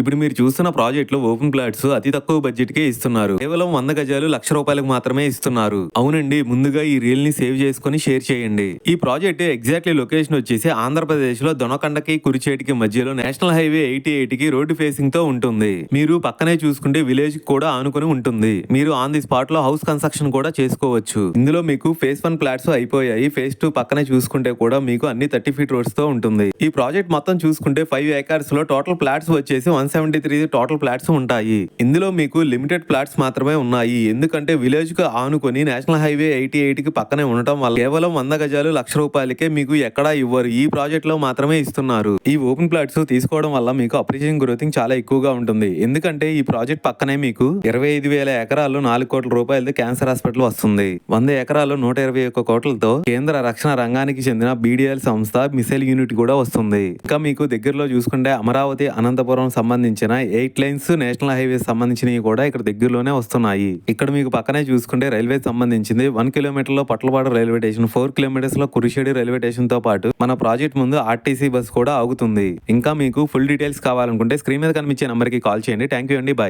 ఇప్పుడు మీరు చూస్తున్న ప్రాజెక్ట్ లో ఓపెన్ ప్లాట్స్ అతి తక్కువ బడ్జెట్ కే ఇస్తున్నారు. కేవలం 100 గజాలు ₹1,00,000 మాత్రమే ఇస్తున్నారు. అవునండి, ముందుగా ఈ రీల్ ని సేవ్ చేసుకుని షేర్ చేయండి. ఈ ప్రాజెక్ట్ ఎగ్జాక్ట్లీ లొకేషన్ వచ్చేసి ఆంధ్రప్రదేశ్ లో దొనకొండకి కురిచేటికి మధ్యలో నేషనల్ హైవే 88 కి రోడ్డు ఫేసింగ్ తో ఉంటుంది. మీరు పక్కనే చూసుకుంటే విలేజ్ కూడా ఆనుకొని ఉంటుంది. మీరు ఆన్ ది స్పాట్ లో హౌస్ కన్స్ట్రక్షన్ కూడా చేసుకోవచ్చు. ఇందులో మీకు ఫేజ్ 1 ఫ్లాట్స్ అయిపోయాయి. ఫేజ్ 2 పక్కనే చూసుకుంటే కూడా మీకు అన్ని 30 ఫీట్ రోడ్స్ తో ఉంటుంది. ఈ ప్రాజెక్ట్ మొత్తం చూసుకుంటే 5 ఏకర్స్ లో టోటల్ ఫ్లాట్స్ వచ్చేసి 173 టోటల్ ఫ్లాట్స్ ఉంటాయి. ఇందులో మీకు లిమిటెడ్ ఫ్లాట్స్ మాత్రమే ఉన్నాయి. ఎందుకంటే విలేజ్ కు ఆనుకొని నేషనల్ హైవే 88 కి పక్కనే ఉండటం వల్ల కేవలం 100 గజాలు ₹1,00,000కే మీకు ఎక్కడా ఇవ్వరు. ఈ ప్రాజెక్ట్ లో మాత్రమే ఇస్తున్నారు. ఈ ఓపెన్ ఫ్లాట్స్ తీసుకోవడం వల్ల మీకు అప్రిషియేషన్ గ్రోతింగ్ చాలా ఎక్కువగా ఉంటుంది. ఎందుకంటే ఈ ప్రాజెక్ట్ పక్కనే మీకు 25,000 ఎకరాల్లో ₹4 కోట్ల క్యాన్సర్ హాస్పిటల్ వస్తుంది. 100 ఎకరాల్లో 121 కోట్లతో కేంద్ర రక్షణ రంగానికి చెందిన బీడీఎల్ సంస్థ మిసైల్ యూనిట్ కూడా వస్తుంది. ఇంకా మీకు దగ్గరలో చూసుకుంటే అమరావతి అనంతపురం సంబంధించిన 8 లైన్స్ నేషనల్ హైవే సంబంధించినవి కూడా ఇక్కడ దగ్గరలోనే వస్తున్నాయి. ఇక్కడ మీకు పక్కనే చూసుకుంటే రైల్వే సంబంధించింది 1 కిలోమీటర్ లో పట్లవాడ రైల్వే స్టేషన్, 4 కిలోమీటర్స్ లో కురిషేడు రైల్వే స్టేషన్ తో పాటు మన ప్రాజెక్ట్ ముందు ఆర్టీసీ బస్ కూడా ఆగుతుంది. ఇంకా మీకు ఫుల్ డీటెయిల్స్ కావాలనుకుంటే స్క్రీన్ మీద కనిపించే నంబర్ కి కాల్ చేయండి. థ్యాంక్ యూ అండి, బాయ్.